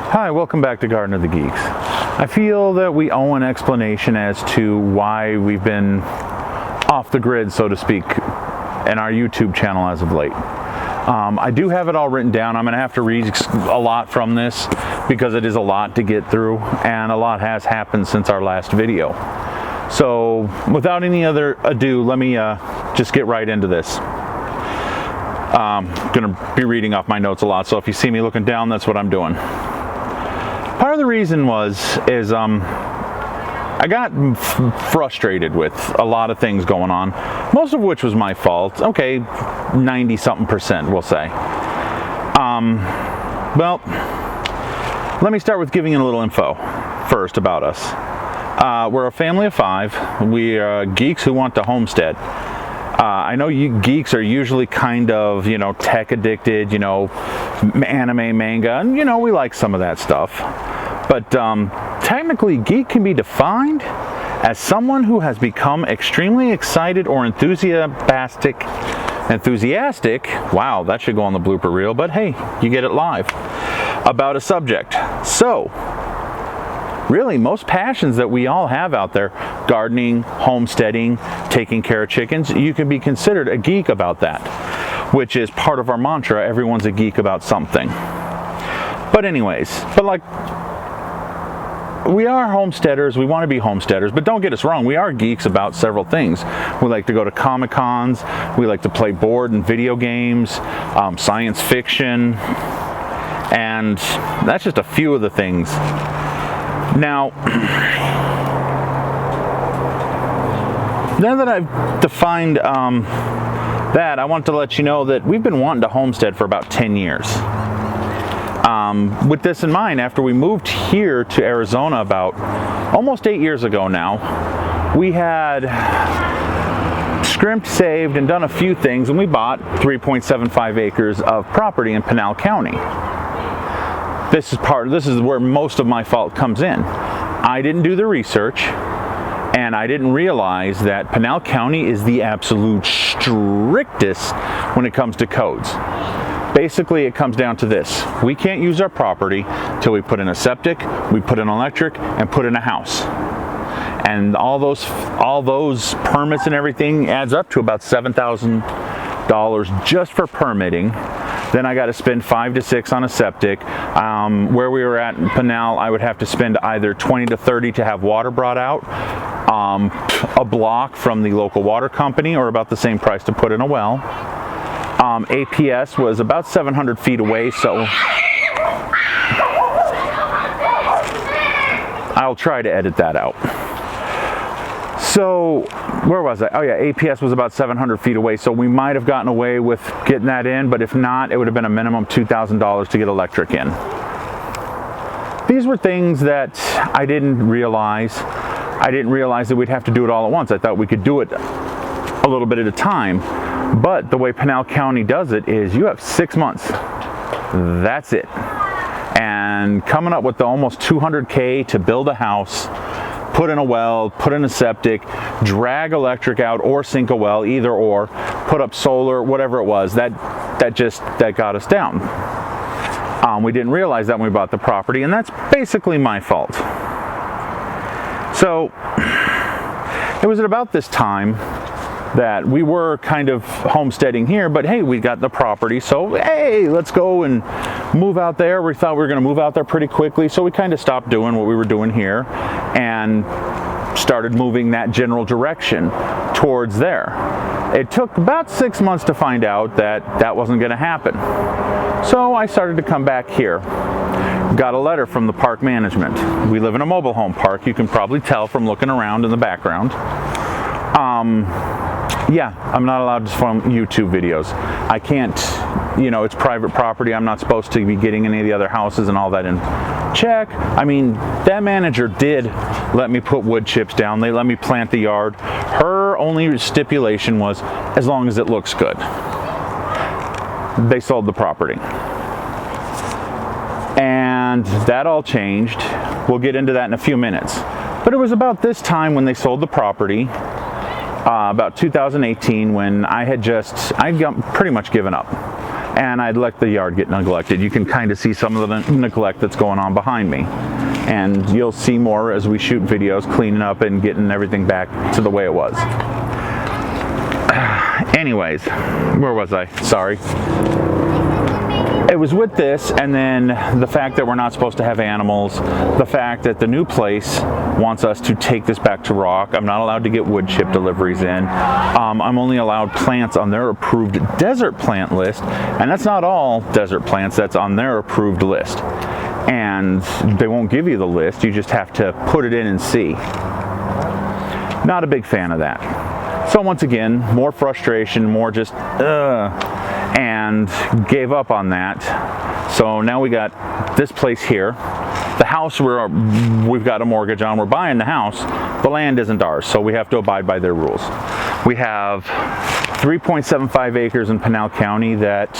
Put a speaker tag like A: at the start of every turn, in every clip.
A: Hi, welcome back to Garden of the Geeks. I feel that we owe an explanation as to why we've been off the grid, so to speak, in our YouTube channel as of late. I do have it all written down. I'm going to have to read a lot from this because it is a lot to get through, and a lot has happened since our last video. So without any other ado, let me just get right into this. I'm going to be reading off my notes a lot, so if you see me looking down, that's what I'm doing. Part of the reason is I got frustrated with a lot of things going on, most of which was my fault. Okay, 90-something%, we'll say. Well, let me start with giving you a little info first about us. We're a family of 5. We are geeks who want to homestead. I know you geeks are usually kind of, tech addicted, anime, manga, and, we like some of that stuff. But technically, geek can be defined as someone who has become extremely excited or enthusiastic, wow, that should go on the blooper reel, but hey, you get it live, about a subject. So, really, most passions that we all have out there, gardening, homesteading, taking care of chickens, you can be considered a geek about that, which is part of our mantra, everyone's a geek about something. But anyways, we are homesteaders, we want to be homesteaders, but don't get us wrong, we are geeks about several things. We like to go to Comic-Cons, we like to play board and video games, science fiction, and that's just a few of the things. Now that I've defined that, I want to let you know that we've been wanting to homestead for about 10 years. With this in mind, after we moved here to Arizona about almost 8 years ago now, we had scrimped, saved, and done a few things, and we bought 3.75 acres of property in Pinal County. This is where most of my fault comes in. I didn't do the research, and I didn't realize that Pinal County is the absolute strictest when it comes to codes. Basically, it comes down to this. We can't use our property till we put in a septic, we put in electric, and put in a house. And all those permits and everything adds up to about $7,000 just for permitting. Then I got to spend 5 to 6 on a septic. Where we were at in Pinal, I would have to spend either 20 to 30 to have water brought out, a block from the local water company, or about the same price to put in a well. APS was about 700 feet away, so I'll try to edit that out. So, where was I? Oh yeah, APS was about 700 feet away, so we might have gotten away with getting that in, but if not, it would have been a minimum $2,000 to get electric in. These were things that I didn't realize. I didn't realize that we'd have to do it all at once. I thought we could do it a little bit at a time, but the way Pinal County does it is you have 6 months. That's it. And coming up with the almost $200K to build a house, put in a well, put in a septic, drag electric out or sink a well, either or, put up solar, whatever it was, that got us down. We didn't realize that when we bought the property, and that's basically my fault. So it was at about this time that we were kind of homesteading here, but hey, we got the property, so hey, let's go and move out there. We thought we were going to move out there pretty quickly, so we kind of stopped doing what we were doing here and started moving that general direction towards there. It took about 6 months to find out that that wasn't going to happen. So I started to come back here. Got a letter from the park management. We live in a mobile home park. You can probably tell from looking around in the background. Yeah, I'm not allowed to film YouTube videos. I can't, it's private property. I'm not supposed to be getting any of the other houses and all that in check. I mean, that manager did let me put wood chips down. They let me plant the yard. Her only stipulation was as long as it looks good. They sold the property. And that all changed. We'll get into that in a few minutes. But it was about this time when they sold the property, about 2018, when I'd pretty much given up. and I'd let the yard get neglected. You can kind of see some of the neglect that's going on behind me. And you'll see more as we shoot videos, cleaning up and getting everything back to the way it was. Anyways, where was I? Sorry. It was with this, and then the fact that we're not supposed to have animals, the fact that the new place wants us to take this back to rock. I'm not allowed to get wood chip deliveries in. I'm only allowed plants on their approved desert plant list, and that's not all desert plants, that's on their approved list. And they won't give you the list, you just have to put it in and see. Not a big fan of that. So once again, more frustration, more just and gave up on that. So now we got this place here. The house we've got a mortgage on, we're buying the house. The land isn't ours, so we have to abide by their rules. We have 3.75 acres in Pinal County that,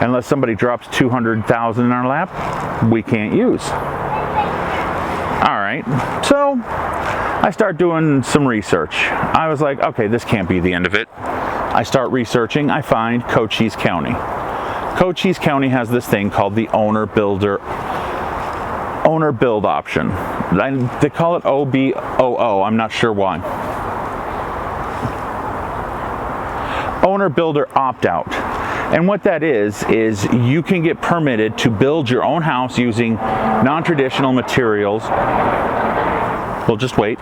A: unless somebody drops $200,000 in our lap, we can't use. All right, so I start doing some research. I was like, okay, this can't be the end of it. I start researching, I find Cochise County. Cochise County has this thing called the owner build option. They call it OBOO, I'm not sure why. Owner builder opt-out. And what that is you can get permitted to build your own house using non-traditional materials. Well, just wait.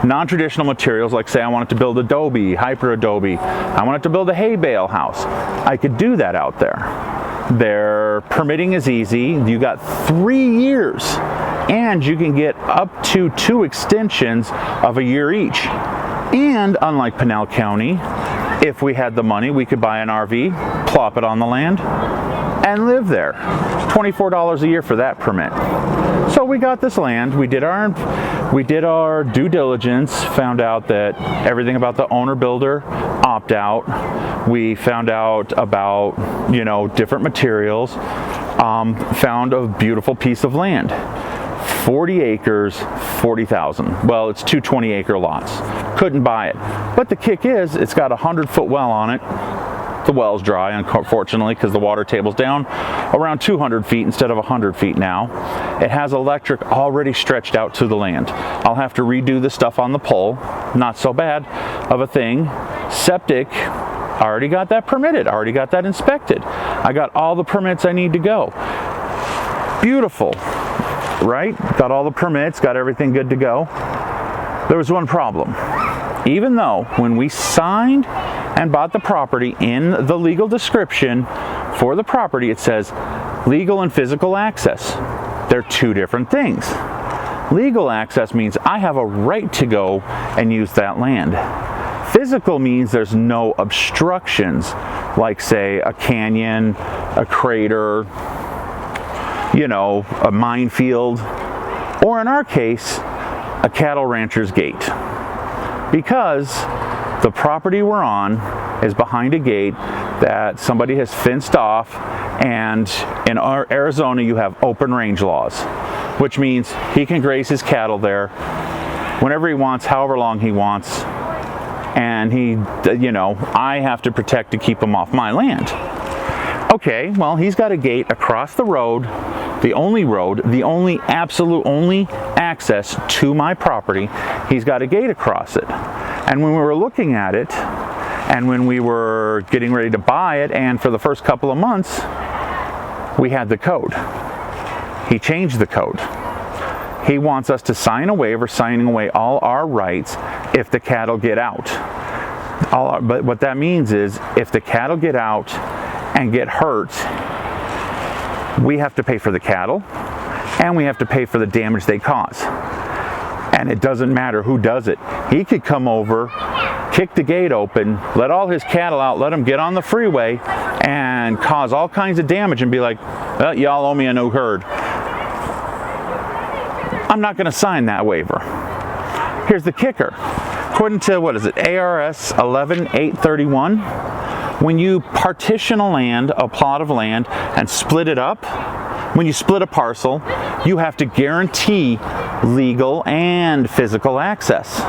A: Non-traditional materials, like say I wanted to build adobe, hyper adobe, I wanted to build a hay bale house. I could do that out there. Their permitting is easy. You got 3 years, and you can get up to 2 extensions of a year each. And unlike Pinal County, if we had the money, we could buy an RV, plop it on the land, and live there. $24 a year for that permit. So we got this land, we did our due diligence, found out that everything about the owner builder opt-out. We found out about, different materials, found a beautiful piece of land. 40 acres, 40,000. Well, it's 2 20-acre lots. Couldn't buy it. But the kick is, it's got a 100-foot well on it. The well's dry, unfortunately, because the water table's down around 200 feet instead of 100 feet now. It has electric already stretched out to the land. I'll have to redo the stuff on the pole. Not so bad of a thing. Septic, I already got that permitted. I already got that inspected. I got all the permits I need to go. Beautiful, right? Got all the permits, got everything good to go. There was one problem. Even though when we signed and bought the property, in the legal description for the property, it says legal and physical access. They're 2 different things. Legal access means I have a right to go and use that land. Physical means there's no obstructions, like say a canyon, a crater, a minefield, or in our case, a cattle rancher's gate. Because the property we're on is behind a gate that somebody has fenced off, and in Arizona you have open range laws, which means he can graze his cattle there whenever he wants, however long he wants, and I have to protect to keep him off my land. Okay, well, he's got a gate across the road, the only absolute only access to my property. He's got a gate across it. And when we were looking at it, and when we were getting ready to buy it, and for the first couple of months, we had the code. He changed the code. He wants us to sign a waiver signing away all our rights if the cattle get out. But what that means is, if the cattle get out and get hurt, we have to pay for the cattle, and we have to pay for the damage they cause. And it doesn't matter who does it. He could come over, kick the gate open, let all his cattle out, let them get on the freeway, and cause all kinds of damage and be like, well, y'all owe me a new herd. I'm not going to sign that waiver. Here's the kicker. According to, ARS 11831, when you partition a plot of land, and split it up, when you split a parcel, you have to guarantee legal and physical access.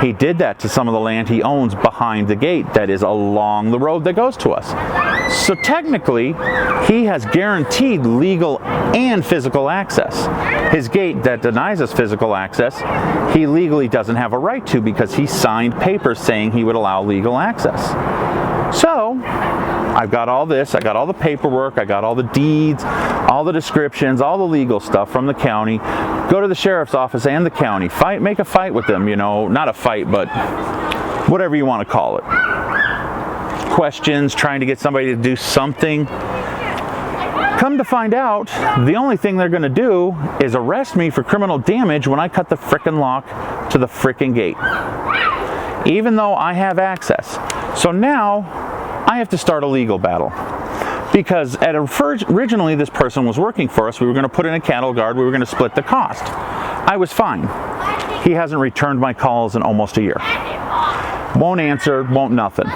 A: He did that to some of the land he owns behind the gate that is along the road that goes to us. So technically, he has guaranteed legal and physical access. His gate that denies us physical access, he legally doesn't have a right to because he signed papers saying he would allow legal access. So, I've got all this, I got all the paperwork, I got all the deeds, all the descriptions, all the legal stuff from the county. Go to the sheriff's office and the county, make a fight with them, you know, not a fight, but whatever you want to call it. Questions, trying to get somebody to do something. Come to find out, the only thing they're going to do is arrest me for criminal damage when I cut the frickin' lock to the frickin' gate, even though I have access. So now I have to start a legal battle, because originally this person was working for us. We were going to put in a cattle guard. We were going to split the cost. I was fine. He hasn't returned my calls in almost a year. Won't answer, won't nothing.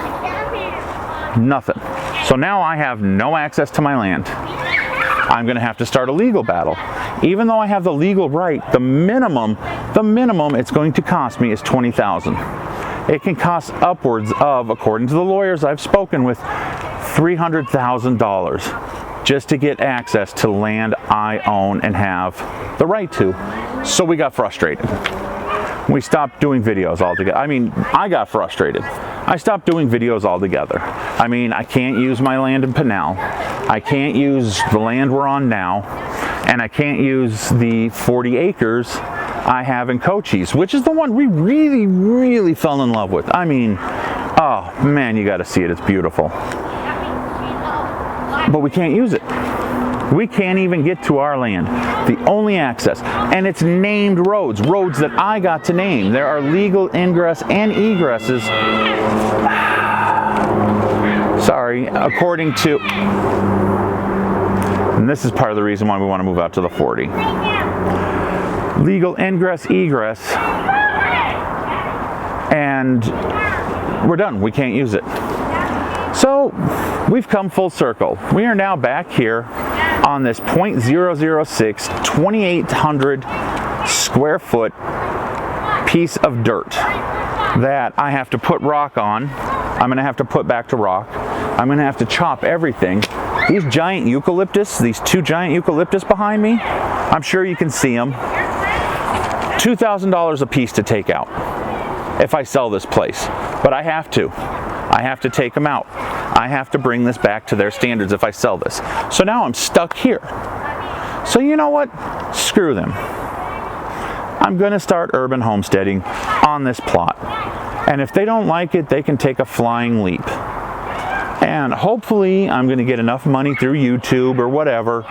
A: Nothing. So now I have no access to my land. I'm going to have to start a legal battle. Even though I have the legal right, the minimum it's going to cost me is $20,000. It can cost upwards of, according to the lawyers I've spoken with, $300,000 just to get access to land I own and have the right to. So we got frustrated. We stopped doing videos altogether. I mean, I got frustrated. I stopped doing videos altogether. I mean, I can't use my land in Pinal. I can't use the land we're on now. And I can't use the 40 acres I have in Cochise, which is the one we really, really fell in love with. I mean, oh man, you gotta see it, it's beautiful. But we can't use it. We can't even get to our land. The only access, and it's named roads that I got to name. There are legal ingress and egresses. Sorry, according to, and this is part of the reason why we want to move out to the 40. Legal ingress, egress, and we're done. We can't use it. So we've come full circle. We are now back here on this .006 2,800 square foot piece of dirt that I have to put rock on. I'm going to have to put back to rock. I'm going to have to chop everything. These giant eucalyptus, these two giant eucalyptus behind me, I'm sure you can see them. $2,000 a piece to take out if I sell this place. But I have to. I have to take them out. I have to bring this back to their standards if I sell this. So now I'm stuck here. So you know what? Screw them. I'm going to start urban homesteading on this plot. And if they don't like it, they can take a flying leap. And hopefully I'm going to get enough money through YouTube or whatever,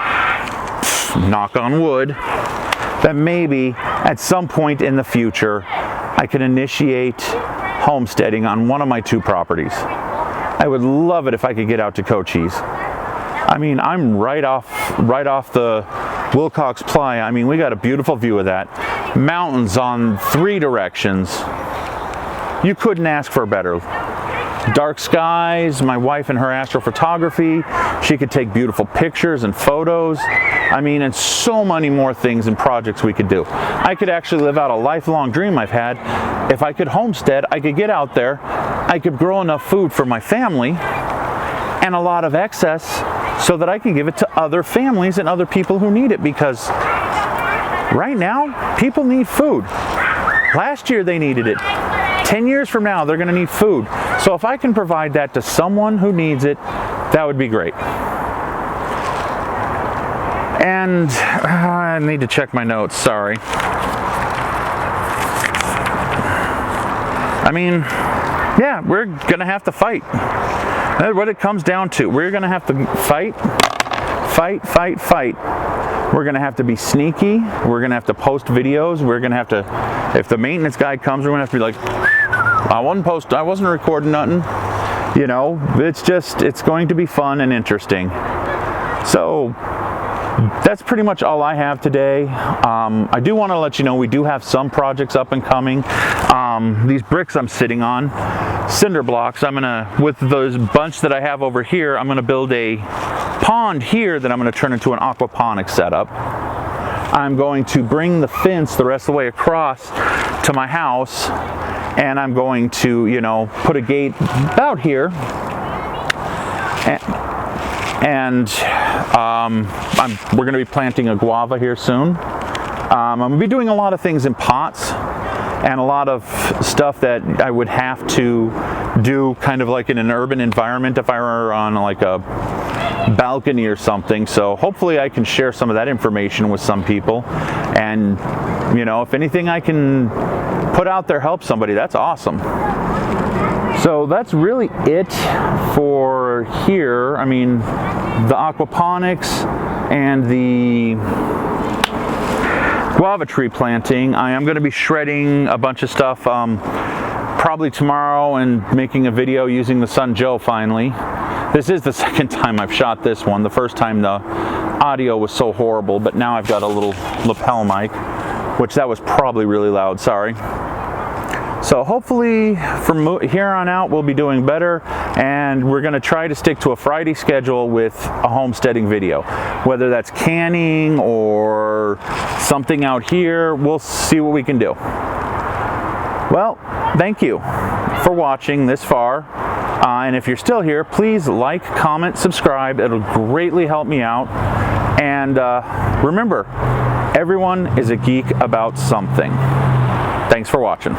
A: knock on wood, that maybe at some point in the future I can initiate homesteading on one of my two properties. I would love it if I could get out to Cochise. I mean, I'm right off the Wilcox Playa. I mean, we got a beautiful view of that. Mountains on 3 directions. You couldn't ask for better. Dark skies, my wife and her astrophotography. She could take beautiful pictures and photos. I mean, and so many more things and projects we could do. I could actually live out a lifelong dream I've had. If I could homestead, I could get out there, I could grow enough food for my family and a lot of excess so that I can give it to other families and other people who need it, because right now, people need food. Last year they needed it. 10 years from now, they're gonna need food. So if I can provide that to someone who needs it, that would be great. And I need to check my notes, sorry. I mean, yeah, we're gonna have to fight. That's what it comes down to. We're gonna have to fight. We're gonna have to be sneaky. We're gonna have to post videos. We're gonna have to, if the maintenance guy comes, we're gonna have to be like, I wasn't recording nothing. You know, it's going to be fun and interesting. So that's pretty much all I have today. I do want to let you know we do have some projects up and coming. These bricks I'm sitting on, cinder blocks, with those bunch that I have over here, I'm gonna build a pond here that I'm gonna turn into an aquaponics setup. I'm going to bring the fence the rest of the way across to my house, and I'm going to, you know, put a gate about here. and we're going to be planting a guava here soon. I'm going to be doing a lot of things in pots, and a lot of stuff that I would have to do kind of like in an urban environment if I were on like a balcony or something. So hopefully I can share some of that information with some people, and you know, if anything I can put out there help somebody, that's awesome. So that's really it for here. I mean, the aquaponics and the guava tree planting. I am going to be shredding a bunch of stuff probably tomorrow and making a video using the Sun Joe finally. This is the second time I've shot this one. The first time the audio was so horrible, but now I've got a little lapel mic, which that was probably really loud, sorry. So hopefully from here on out we'll be doing better, and we're going to try to stick to a Friday schedule with a homesteading video. Whether that's canning or something out here, we'll see what we can do. Well, thank you for watching this far. And if you're still here, please like, comment, subscribe. It'll greatly help me out. And remember, everyone is a geek about something. Thanks for watching.